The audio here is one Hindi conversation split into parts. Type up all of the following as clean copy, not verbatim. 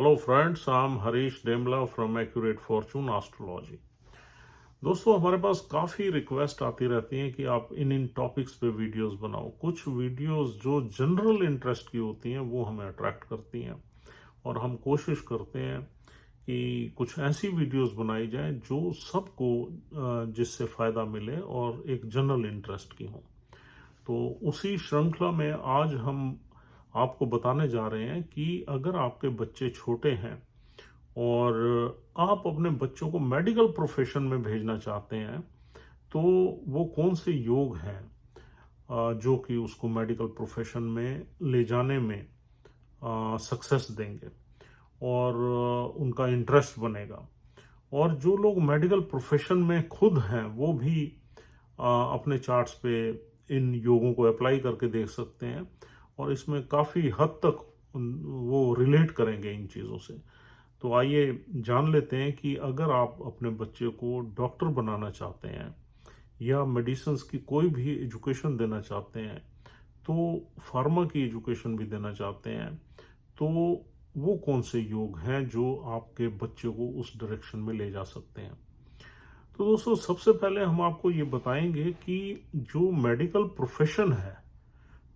Hello friends, I am Harish Demla from accurate fortune astrology. दोस्तों, हमारे पास काफ़ी रिक्वेस्ट आती रहती हैं कि आप इन टॉपिक्स पे वीडियोस बनाओ। कुछ वीडियोस जो जनरल इंटरेस्ट की होती हैं वो हमें अट्रैक्ट करती हैं और हम कोशिश करते हैं कि कुछ ऐसी वीडियोस बनाई जाएं जो सबको जिससे फ़ायदा मिले और एक जनरल इंटरेस्ट की हो। तो उसी श्रृंखला में आज हम आपको बताने जा रहे हैं कि अगर आपके बच्चे छोटे हैं और आप अपने बच्चों को मेडिकल प्रोफेशन में भेजना चाहते हैं, तो वो कौन से योग हैं जो कि उसको मेडिकल प्रोफेशन में ले जाने में सक्सेस देंगे और उनका इंटरेस्ट बनेगा। और जो लोग मेडिकल प्रोफेशन में खुद हैं वो भी अपने चार्ट्स पे इन योगों को अप्लाई करके देख सकते हैं और इसमें काफ़ी हद तक वो रिलेट करेंगे इन चीज़ों से। तो आइए जान लेते हैं कि अगर आप अपने बच्चे को डॉक्टर बनाना चाहते हैं या मेडिसिन्स की कोई भी एजुकेशन देना चाहते हैं, तो फार्मा की एजुकेशन भी देना चाहते हैं, तो वो कौन से योग हैं जो आपके बच्चे को उस डायरेक्शन में ले जा सकते हैं। तो दोस्तों, सबसे पहले हम आपको ये बताएंगे कि जो मेडिकल प्रोफेशन है,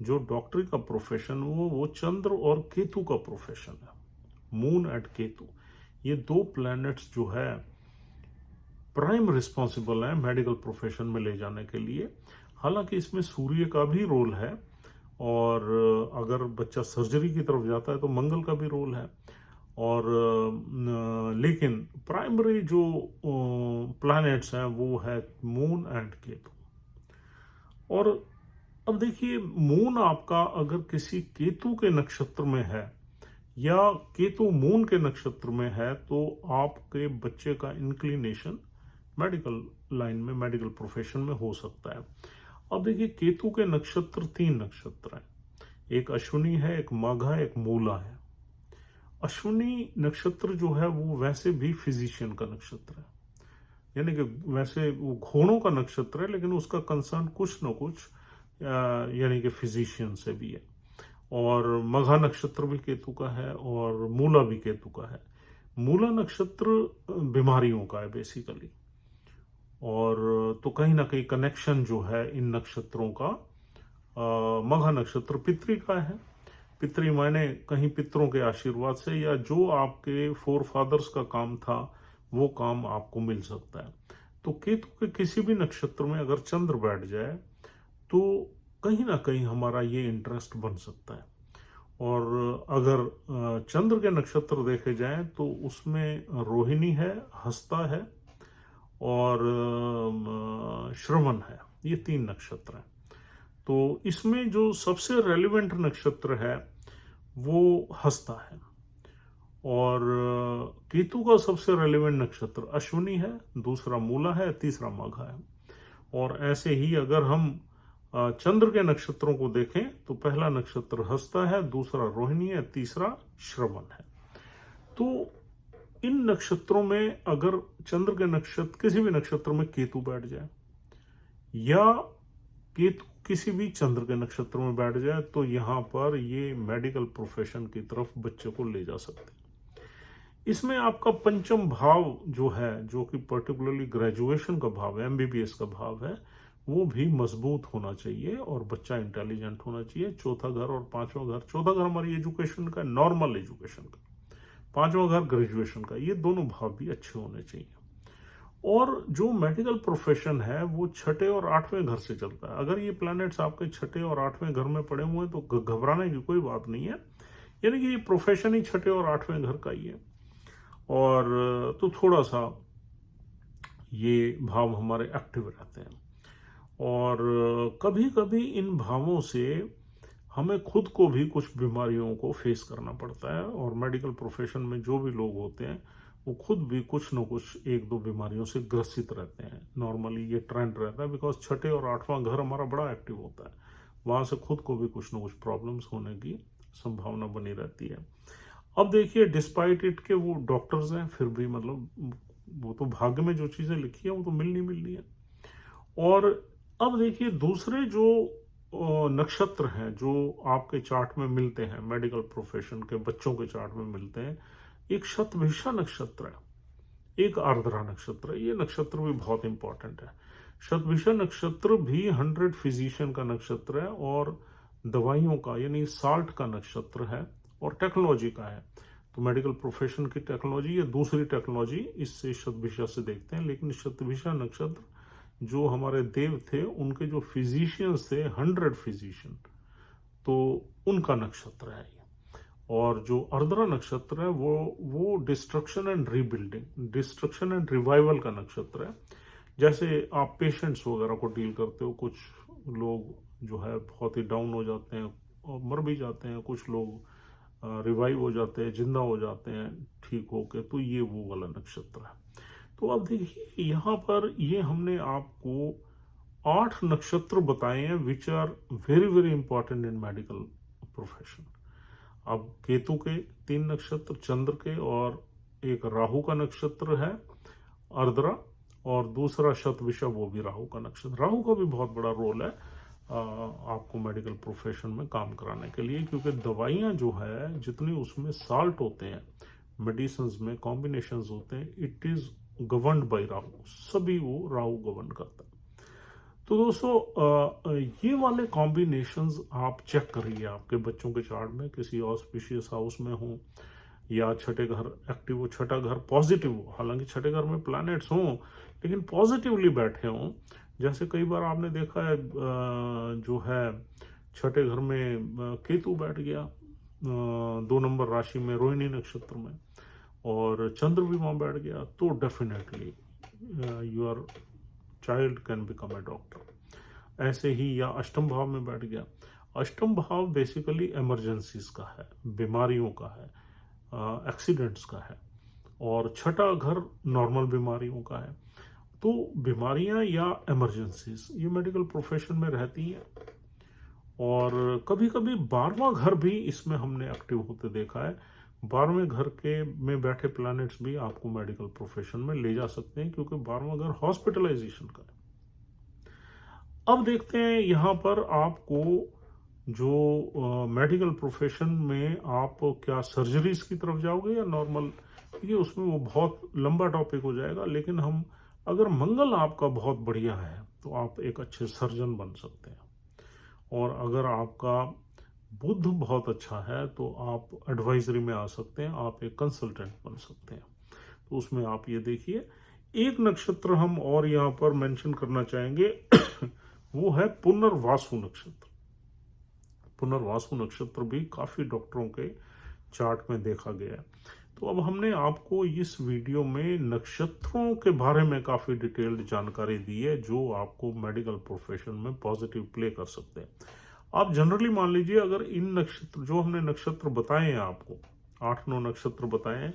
जो डॉक्टरी का प्रोफेशन, वो चंद्र और केतु का प्रोफेशन है। मून एंड केतु, ये दो प्लैनेट्स जो है प्राइम रिस्पॉन्सिबल है मेडिकल प्रोफेशन में ले जाने के लिए। हालांकि इसमें सूर्य का भी रोल है और अगर बच्चा सर्जरी की तरफ जाता है तो मंगल का भी रोल है और लेकिन प्राइमरी जो प्लैनेट्स हैं वो है मून एंड केतु। और अब देखिए, मून आपका अगर किसी केतु के नक्षत्र में है या केतु मून के नक्षत्र में है तो आपके बच्चे का इंक्लिनेशन मेडिकल लाइन में, मेडिकल प्रोफेशन में हो सकता है। अब देखिए, केतु के नक्षत्र 3 नक्षत्र हैं। एक अश्विनी है, एक माघा, एक मूला है। अश्विनी नक्षत्र जो है वो वैसे भी फिजिशियन का नक्षत्र है, यानी कि वैसे वो घोड़ों का नक्षत्र है लेकिन उसका कंसर्न कुछ न कुछ यानी कि फिजिशियन से भी है। और मघा नक्षत्र भी केतु का है और मूला भी केतु का है। मूला नक्षत्र बीमारियों का है बेसिकली, और तो कहीं ना कहीं कनेक्शन जो है इन नक्षत्रों का, मघा नक्षत्र पितरी का है। पितरी माने कहीं पितरों के आशीर्वाद से या जो आपके फोर फादर्स का काम था वो काम आपको मिल सकता है। तो केतु के किसी भी नक्षत्र में अगर चंद्र बैठ जाए तो कहीं ना कहीं हमारा ये इंटरेस्ट बन सकता है। और अगर चंद्र के नक्षत्र देखे जाएं तो उसमें रोहिणी है, हस्ता है और श्रवण है। ये 3 नक्षत्र हैं। तो इसमें जो सबसे रेलिवेंट नक्षत्र है वो हस्ता है और केतु का सबसे रेलिवेंट नक्षत्र अश्विनी है, दूसरा मूला है, तीसरा माघा है। और ऐसे ही अगर हम चंद्र के नक्षत्रों को देखें तो पहला नक्षत्र हस्ता है, दूसरा रोहिणी है, तीसरा श्रवण है। तो इन नक्षत्रों में अगर चंद्र के नक्षत्र, किसी भी नक्षत्र में केतु बैठ जाए या केतु किसी भी चंद्र के नक्षत्र में बैठ जाए तो यहाँ पर ये मेडिकल प्रोफेशन की तरफ बच्चे को ले जा सकते हैं। इसमें आपका पंचम भाव जो है, जो कि पर्टिकुलरली ग्रेजुएशन का भाव है, एमबीबीएस का भाव है, वो भी मजबूत होना चाहिए और बच्चा इंटेलिजेंट होना चाहिए। चौथा घर और पांचवा घर, चौथा घर हमारी एजुकेशन का, नॉर्मल एजुकेशन का, पांचवा घर ग्रेजुएशन का, ये दोनों भाव भी अच्छे होने चाहिए। और जो मेडिकल प्रोफेशन है वो छठे और 8वें घर से चलता है। अगर ये प्लैनेट्स आपके छठे और 8वें घर में पड़े हुए हैं तो घबराने की कोई बात नहीं है, यानी कि ये प्रोफेशन ही छठे और 8वें घर का ही है। और तो थोड़ा सा ये भाव हमारे एक्टिव रहते हैं और कभी कभी इन भावों से हमें खुद को भी कुछ बीमारियों को फेस करना पड़ता है। और मेडिकल प्रोफेशन में जो भी लोग होते हैं वो खुद भी कुछ न कुछ 1-2 बीमारियों से ग्रसित रहते हैं। नॉर्मली ये ट्रेंड रहता है बिकॉज छठे और 8वां घर हमारा बड़ा एक्टिव होता है, वहां से खुद को भी कुछ न कुछ प्रॉब्लम्स होने की संभावना बनी रहती है। अब देखिए, डिस्पाइट इट के वो डॉक्टर्स हैं, फिर भी मतलब वो तो भाग्य में जो चीजें लिखी है वो तो मिलनी है। और अब देखिए, दूसरे जो नक्षत्र हैं जो आपके चार्ट में मिलते हैं, मेडिकल प्रोफेशन के बच्चों के चार्ट में मिलते हैं, एक शतभिषा नक्षत्र है, एक आर्द्रा नक्षत्र है। ये नक्षत्र भी बहुत इंपॉर्टेंट है। शतभिषा नक्षत्र भी 100 फिजिशियन का नक्षत्र है और दवाइयों का यानी साल्ट का नक्षत्र है और टेक्नोलॉजी का है। तो मेडिकल प्रोफेशन की टेक्नोलॉजी या दूसरी टेक्नोलॉजी इससे शतभिषा से देखते हैं। लेकिन शतभिषा नक्षत्र जो हमारे देव थे उनके जो फिजिशियंस थे 100 फिजिशियन, तो उनका नक्षत्र है ये। और जो आर्द्रा नक्षत्र है वो destruction and rebuilding, destruction and revival का नक्षत्र है। जैसे आप पेशेंट्स वगैरह को डील करते हो, कुछ लोग जो है बहुत ही डाउन हो जाते हैं और मर भी जाते हैं, कुछ लोग रिवाइव हो जाते हैं, जिंदा हो जाते हैं ठीक होके, तो ये वो वाला नक्षत्र है। तो अब देखिए यहाँ पर ये हमने आपको 8 नक्षत्र बताए हैं which are very very important in medical profession. अब केतु के 3 नक्षत्र, चंद्र के, और एक राहु का नक्षत्र है आर्द्रा, और दूसरा शतभिषा वो भी राहु का नक्षत्र। राहु का भी बहुत बड़ा रोल है आपको मेडिकल प्रोफेशन में काम कराने के लिए, क्योंकि दवाइयाँ जो है जितनी उसमें साल्ट होते हैं, मेडिसिन में कॉम्बिनेशंस होते हैं, it is governed bye Rahu, सभी वो राहु गवर्न करता है। तो दोस्तों ये वाले कॉम्बिनेशंस आप चेक करिए आपके बच्चों के चार्ट में, किसी ऑस्पिशियस हाउस में हो या छठे घर एक्टिव हो, छठा घर पॉजिटिव हो, हालांकि छठे घर में प्लैनेट्स हों लेकिन पॉजिटिवली बैठे हों। जैसे कई बार आपने देखा है जो है छठे घर में केतु बैठ गया 2 नंबर राशि में रोहिणी नक्षत्र में, और चंद्र भी वहां बैठ गया, तो definitely your child can become a doctor. ऐसे ही या अष्टम भाव में बैठ गया। अष्टम भाव बेसिकली इमरजेंसीज का है, बीमारियों का है, एक्सीडेंट्स का है, और छठा घर नॉर्मल बीमारियों का है। तो बीमारियां या इमरजेंसीज ये मेडिकल प्रोफेशन में रहती हैं, और कभी कभी 12वां घर भी इसमें हमने एक्टिव होते देखा है। 12वें घर के में बैठे प्लैनेट्स भी आपको मेडिकल प्रोफेशन में ले जा सकते हैं, क्योंकि 12वां घर हॉस्पिटलाइजेशन का है। अब देखते हैं यहाँ पर आपको जो मेडिकल प्रोफेशन में आप क्या सर्जरीज की तरफ जाओगे या नॉर्मल, ये उसमें वो बहुत लंबा टॉपिक हो जाएगा। लेकिन हम अगर मंगल आपका बहुत बढ़िया है तो आप एक अच्छे सर्जन बन सकते हैं, और अगर आपका बुध बहुत अच्छा है तो आप एडवाइजरी में आ सकते हैं, आप एक कंसल्टेंट बन सकते हैं। तो उसमें आप ये देखिए, एक नक्षत्र हम और यहाँ पर मेंशन करना चाहेंगे वो है पुनर्वासु नक्षत्र। पुनर्वासु नक्षत्र भी काफी डॉक्टरों के चार्ट में देखा गया है। तो अब हमने आपको इस वीडियो में नक्षत्रों के बारे में काफी डिटेल्ड जानकारी दी है, जो आपको मेडिकल प्रोफेशन में पॉजिटिव प्ले कर सकते हैं। आप जनरली मान लीजिए, अगर इन नक्षत्र जो हमने नक्षत्र बताए हैं आपको, 8-9 नक्षत्र बताए हैं,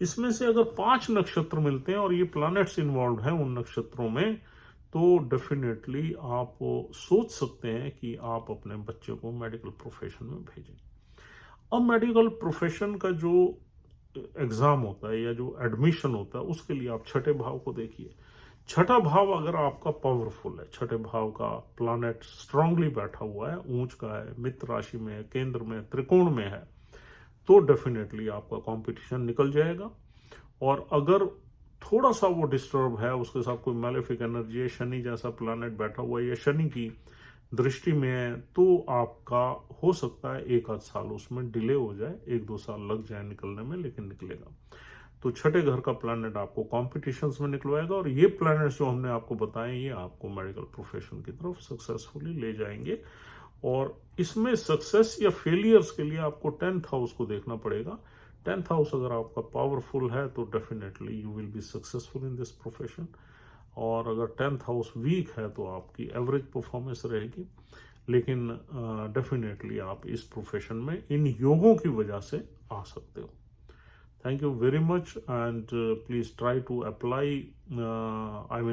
इसमें से अगर 5 नक्षत्र मिलते हैं और ये प्लैनेट्स इन्वॉल्व हैं उन नक्षत्रों में, तो डेफिनेटली आप सोच सकते हैं कि आप अपने बच्चे को मेडिकल प्रोफेशन में भेजें। अब मेडिकल प्रोफेशन का जो एग्जाम होता है या जो एडमिशन होता है, उसके लिए आप छठे भाव को देखिए। छठा भाव अगर आपका पावरफुल है, छठे भाव का प्लैनेट स्ट्रांगली बैठा हुआ है, ऊंच का है, मित्र राशि में है, केंद्र में, त्रिकोण में है, तो डेफिनेटली आपका कंपटीशन निकल जाएगा। और अगर थोड़ा सा वो डिस्टर्ब है, उसके साथ कोई मैलेफिक एनर्जी है, शनि जैसा प्लैनेट बैठा हुआ है या शनि की दृष्टि में है, तो आपका हो सकता है 1 आध साल उसमें डिले हो जाए, 1-2 साल लग जाए निकलने में, लेकिन निकलेगा। तो छठे घर का प्लैनेट आपको कॉम्पिटिशन्स में निकलवाएगा, और ये प्लैनेट्स जो हमने आपको बताए ये आपको मेडिकल प्रोफेशन की तरफ सक्सेसफुली ले जाएंगे। और इसमें सक्सेस या फेलियर्स के लिए आपको 10th हाउस को देखना पड़ेगा। 10th हाउस अगर आपका पावरफुल है तो definitely you will be successful in this profession, और अगर 10th हाउस वीक है तो आपकी एवरेज परफॉर्मेंस रहेगी। लेकिन डेफिनेटली आप इस प्रोफेशन में इन योगों की वजह से आ सकते हो। Thank you very much, and please try to apply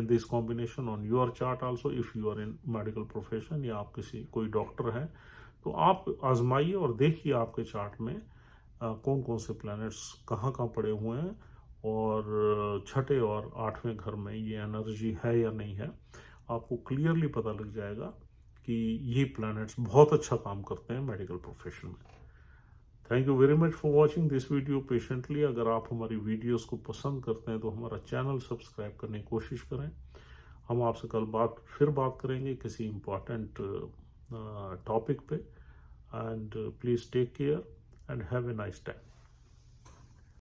this combination on your chart also if you are in medical profession, या आप कोई डॉक्टर हैं तो आप आजमाइए और देखिए आपके चार्ट में कौन कौन से प्लैनेट्स कहाँ कहाँ पड़े हुए हैं, और छठे और 8वें घर में ये एनर्जी है या नहीं है, आपको क्लियरली पता लग जाएगा कि ये प्लैनेट्स बहुत अच्छा काम करते हैं मेडिकल प्रोफेशन में। Thank you very much for watching this video patiently. अगर आप हमारी वीडियोस को पसंद करते हैं तो हमारा चैनल सब्सक्राइब करने की कोशिश करें। हम आपसे कल फिर बात करेंगे किसी इम्पोर्टेंट टॉपिक पे। And please take care and have a nice time.